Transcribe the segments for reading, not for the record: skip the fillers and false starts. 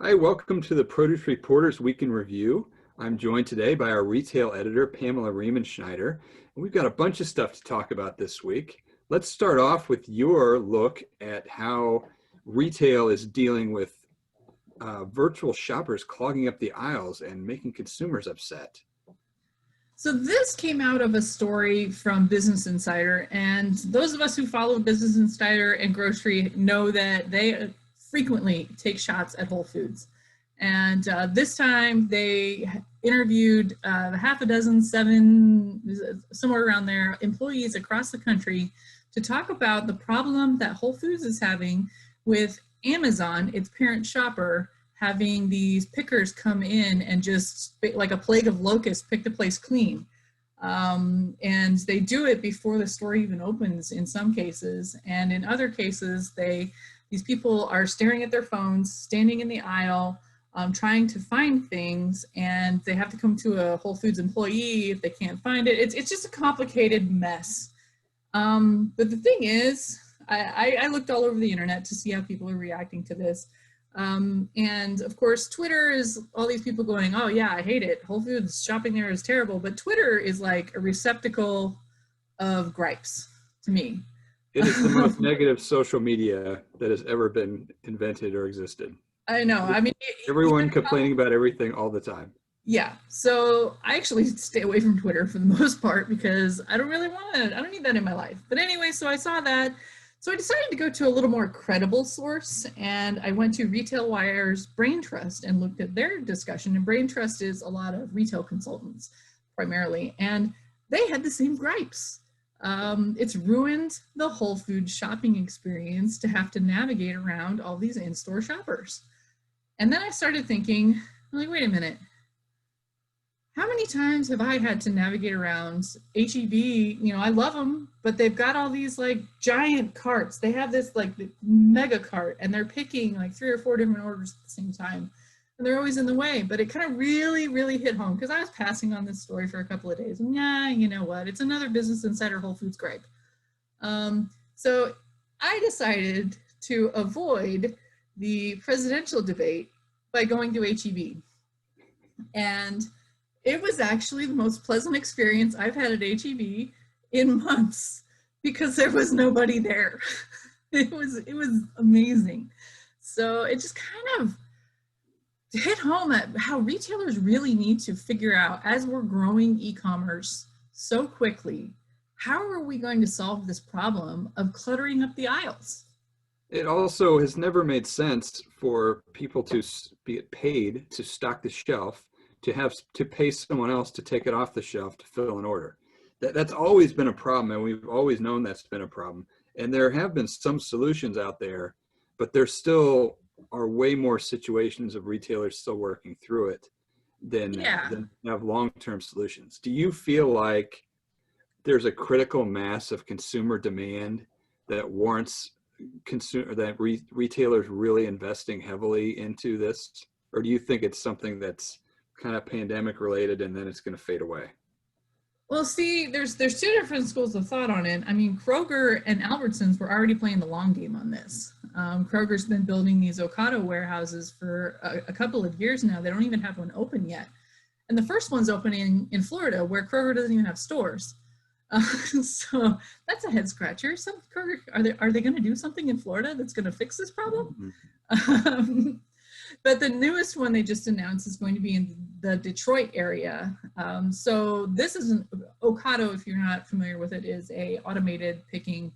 Hi, welcome to the Produce Reporters Week in Review. I'm joined today by our retail editor, Pamela and we've got a bunch of stuff to talk about this week. Let's start off with your look at how retail is dealing with virtual shoppers clogging up the aisles and making consumers upset. So this came out of a story from Business Insider, and those of us who follow Business Insider and grocery know that they frequently take shots at Whole Foods. And this time they interviewed half a dozen, somewhere around there, employees across the country to talk about the problem that Whole Foods is having with Amazon, its parent shopper, having these pickers come in and just, like a plague of locusts, pick the place clean. And they do it before the store even opens in some cases. And in other cases, these people are staring at their phones, standing in the aisle, trying to find things, and they have to come to a Whole Foods employee if they can't find it. It's just a complicated mess. But the thing is, I looked all over the internet to see how people are reacting to this. And of course, Twitter is all these people going, oh yeah, I hate it. Whole Foods shopping there is terrible. But Twitter is like a receptacle of gripes to me. It is the most negative social media that has ever been invented or existed. I know. I mean, everyone complaining about everything all the time. Yeah. So I actually stay away from Twitter for the most part because I don't really want it. I don't need that in my life. But anyway, so I saw that. So I decided to go to a little more credible source, and I went to Retail Wire's Brain Trust and looked at their discussion. And Brain Trust is a lot of retail consultants primarily, and they had the same gripes. It's ruined the Whole Foods shopping experience to have to navigate around all these in-store shoppers. And then I started thinking, like, wait a minute. How many times have I had to navigate around H-E-B? You know, I love them, but they've got all these like giant carts. They have this like mega cart, and they're picking like 3 or 4 different orders at the same time. And they're always in the way. But it kind of really hit home because I was passing on this story for a couple of days. And yeah, you know what? It's another Business Insider Whole Foods gripe. So I decided to avoid the presidential debate by going to H-E-B. And it was actually the most pleasant experience I've had at H-E-B in months because there was nobody there. It was amazing. So it just kind of hit home at how retailers really need to figure out, as we're growing e-commerce so quickly, how are we going to solve this problem of cluttering up the aisles? It also has never made sense for people to be paid to stock the shelf, to have to pay someone else to take it off the shelf to fill an order. That's always been a problem, and we've always known that's been a problem. And there have been some solutions out there, but there still are way more situations of retailers still working through it than have long-term solutions. Do you feel like there's a critical mass of consumer demand that warrants retailers really investing heavily into this? Or do you think it's something that's kind of pandemic related and then it's going to fade away? Well, see, there's 2 different schools of thought on it. I mean, Kroger and Albertsons were already playing the long game on this. Kroger's been building these Ocado warehouses for a couple of years now. They don't even have one open yet. And the first one's opening in Florida, where Kroger doesn't even have stores. So that's a head scratcher. Kroger, are they going to do something in Florida that's going to fix this problem? Mm-hmm. But the newest one they just announced is going to be in the Detroit area. So this isn't Ocado, if you're not familiar with it, is a automated picking.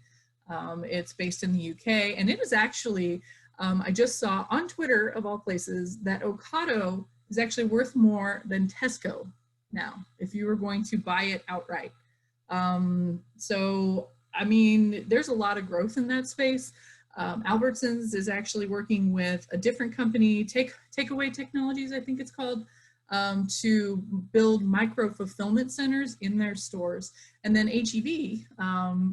It's based in the UK, and it is actually, I just saw on Twitter of all places that Ocado is actually worth more than Tesco now, if you were going to buy it outright. So, I mean, there's a lot of growth in that space. Albertsons is actually working with a different company, Takeaway Technologies, I think it's called, to build micro fulfillment centers in their stores. And then H-E-B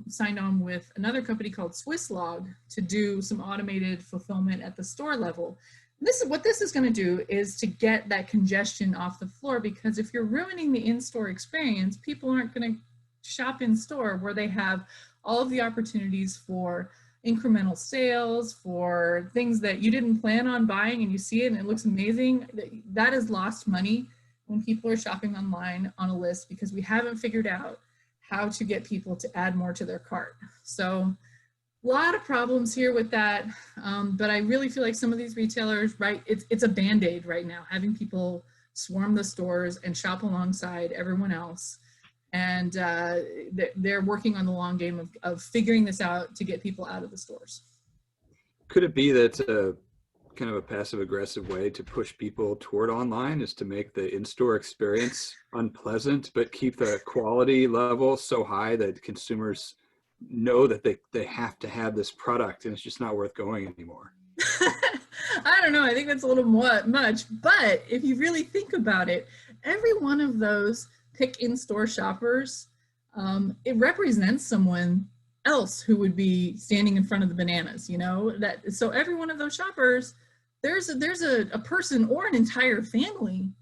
signed on with another company called Swisslog to do some automated fulfillment at the store level. What this is going to do is to get that congestion off the floor, because if you're ruining the in-store experience, people aren't going to shop in store where they have all of the opportunities for incremental sales, for things that you didn't plan on buying and you see it and it looks amazing, that is lost money when people are shopping online on a list because we haven't figured out how to get people to add more to their cart. So a lot of problems here with that, but I really feel like some of these retailers, right, it's a Band-Aid right now, having people swarm the stores and shop alongside everyone else. And they're working on the long game of figuring this out to get people out of the stores. Could it be that kind of a passive aggressive way to push people toward online is to make the in-store experience unpleasant, but keep the quality level so high that consumers know that they have to have this product and it's just not worth going anymore? I don't know. I think that's a little much, but if you really think about it, every one of those pick in-store shoppers, it represents someone else who would be standing in front of the bananas, you know, that, so every one of those shoppers, there's a person or an entire family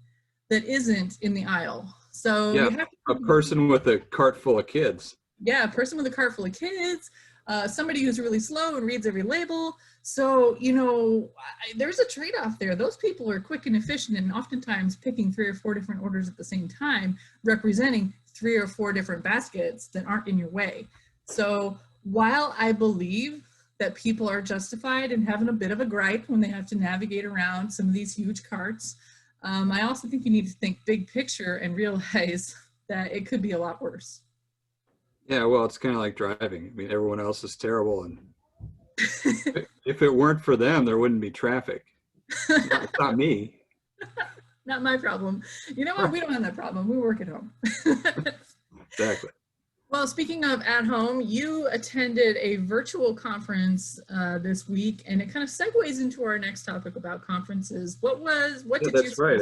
that isn't in the aisle. So yeah, you have to, a person with a cart full of kids. Yeah, a person with a cart full of kids, somebody who's really slow and reads every label. So, you know, there's a trade-off there. Those people are quick and efficient and oftentimes picking 3 or 4 different orders at the same time, representing 3 or 4 different baskets that aren't in your way. So while I believe that people are justified in having a bit of a gripe when they have to navigate around some of these huge carts, I also think you need to think big picture and realize that it could be a lot worse. Yeah, well, it's kind of like driving. I mean, everyone else is terrible, and if it weren't for them, there wouldn't be traffic. It's not me. Not my problem. You know what? We don't have that problem. We work at home. Exactly. Well, speaking of at home, you attended a virtual conference this week, and it kind of segues into our next topic about conferences. What did you? That's right.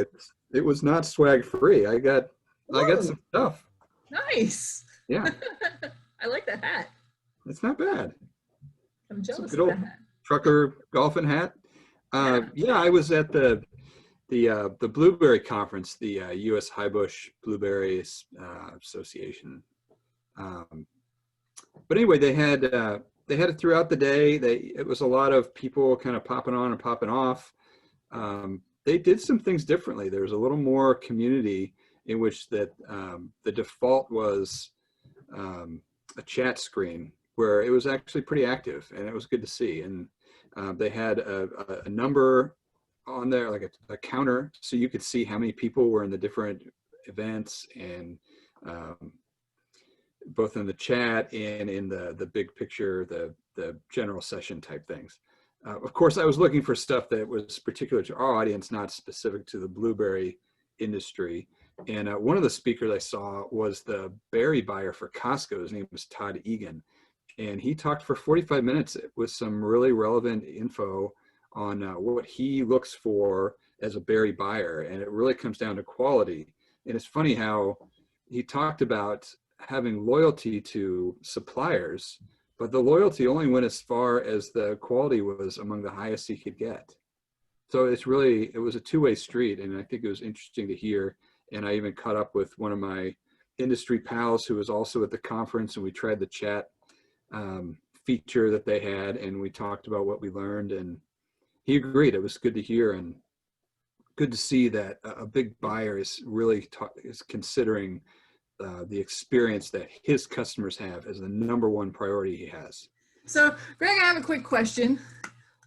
It was not swag free. I got some stuff. Nice. Yeah. I like that hat. It's not bad. I'm jealous good of old that hat. Trucker golfing hat. Yeah, I was at the Blueberry Conference, the U.S. Highbush Blueberry Association. But anyway, they had it throughout the day. It was a lot of people kind of popping on and popping off. They did some things differently. There was a little more community in which that the default was a chat screen where it was actually pretty active, and it was good to see. And they had a number on there, like a counter, so you could see how many people were in the different events, and both in the chat and in the big picture, the general session type things. Of course, I was looking for stuff that was particular to our audience, not specific to the blueberry industry. And one of the speakers I saw was the berry buyer for Costco. His name was Todd Egan. And he talked for 45 minutes with some really relevant info on what he looks for as a berry buyer. And it really comes down to quality. And it's funny how he talked about having loyalty to suppliers, but the loyalty only went as far as the quality was among the highest he could get. So it was a two-way street. And I think it was interesting to hear. And I even caught up with one of my industry pals who was also at the conference, and we tried the chat feature that they had, and we talked about what we learned, and he agreed. It was good to hear and good to see that a big buyer is really is considering the experience that his customers have as the #1 priority he has. So, Greg, I have a quick question.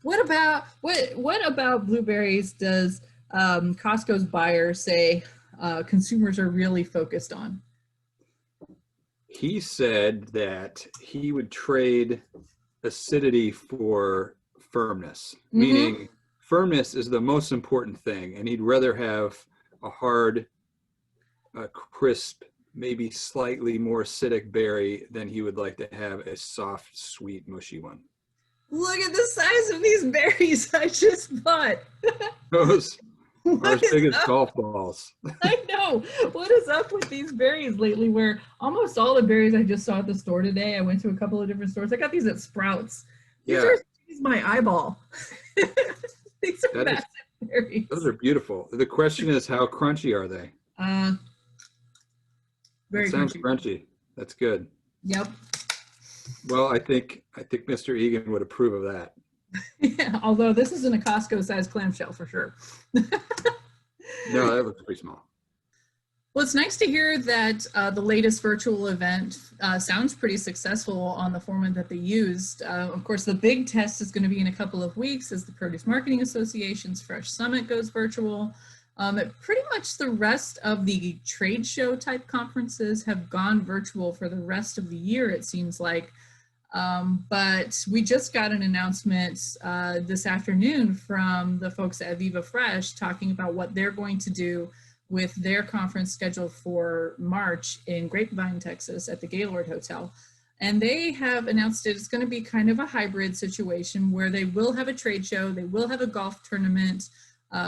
What about blueberries does Costco's buyers say consumers are really focused on? He said that he would trade acidity for firmness, meaning firmness is the most important thing, and he'd rather have a hard, crisp, maybe slightly more acidic berry than he would like to have a soft, sweet, mushy one. Look at the size of these berries I just bought. Those are as big as golf balls. I know. What is up with these berries lately, where almost all the berries I just saw at the store today, I went to a couple of different stores. I got these at Sprouts. These are my eyeball. These are massive berries. Those are beautiful. The question is, how crunchy are they? Very sounds crunchy. That's good. Yep. Well, I think Mr. Egan would approve of that. Yeah, although this isn't a Costco-sized clamshell for sure. No, that looks pretty small. Well, it's nice to hear that the latest virtual event sounds pretty successful on the format that they used. Of course, the big test is going to be in a couple of weeks as the Produce Marketing Association's Fresh Summit goes virtual. Pretty much the rest of the trade show type conferences have gone virtual for the rest of the year, it seems like. But we just got an announcement this afternoon from the folks at Viva Fresh talking about what they're going to do with their conference scheduled for March in Grapevine, Texas at the Gaylord Hotel. And they have announced it's going to be kind of a hybrid situation where they will have a trade show, they will have a golf tournament.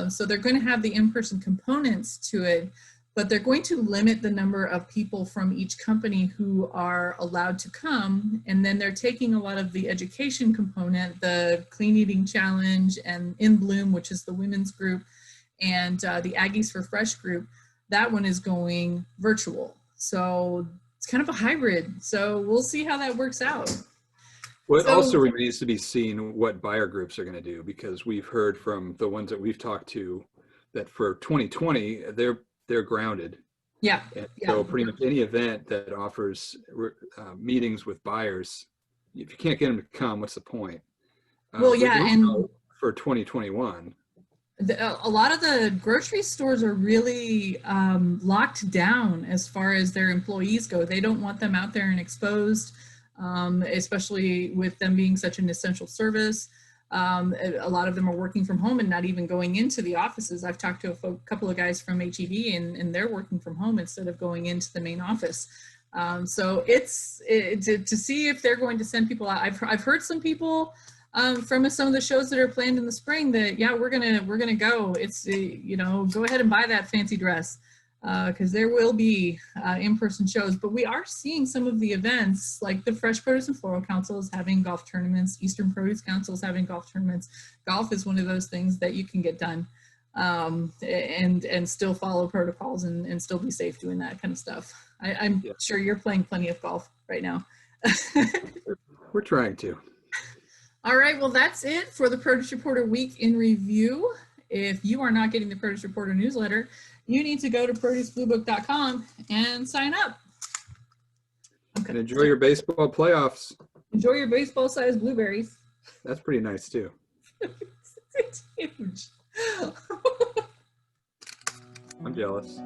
So they're going to have the in-person components to it, but they're going to limit the number of people from each company who are allowed to come. And then they're taking a lot of the education component, the Clean Eating Challenge and In Bloom, which is the women's group, and the Aggies for Fresh group. That one is going virtual. So it's kind of a hybrid. So we'll see how that works out. Well, it So- also remains to be seen what buyer groups are going to do, because we've heard from the ones that we've talked to that for 2020, they're grounded. Yeah. And Yeah. so pretty much any event that offers meetings with buyers, if you can't get them to come, what's the point? Well, We yeah, do and know for 2021, a lot of the grocery stores are really locked down as far as their employees go. They don't want them out there and exposed, especially with them being such an essential service. A lot of them are working from home and not even going into the offices. I've talked to a couple of guys from HEB and they're working from home instead of going into the main office. So to see if they're going to send people out. I've heard some people from some of the shows that are planned in the spring that, yeah, we're gonna go. It's go ahead and buy that fancy dress because there will be in-person shows. But we are seeing some of the events, like the Fresh Produce and Floral Council is having golf tournaments. Eastern Produce Council is having golf tournaments. Golf is one of those things that you can get done and still follow protocols and still be safe doing that kind of stuff. I'm sure you're playing plenty of golf right now. we're trying to. All right, well, that's it for the Produce Reporter Week in Review. If you are not getting the Produce Reporter newsletter, you need to go to producebluebook.com and sign up. Okay. And enjoy your baseball playoffs. Enjoy your baseball-sized blueberries. That's pretty nice too. It's huge. I'm jealous.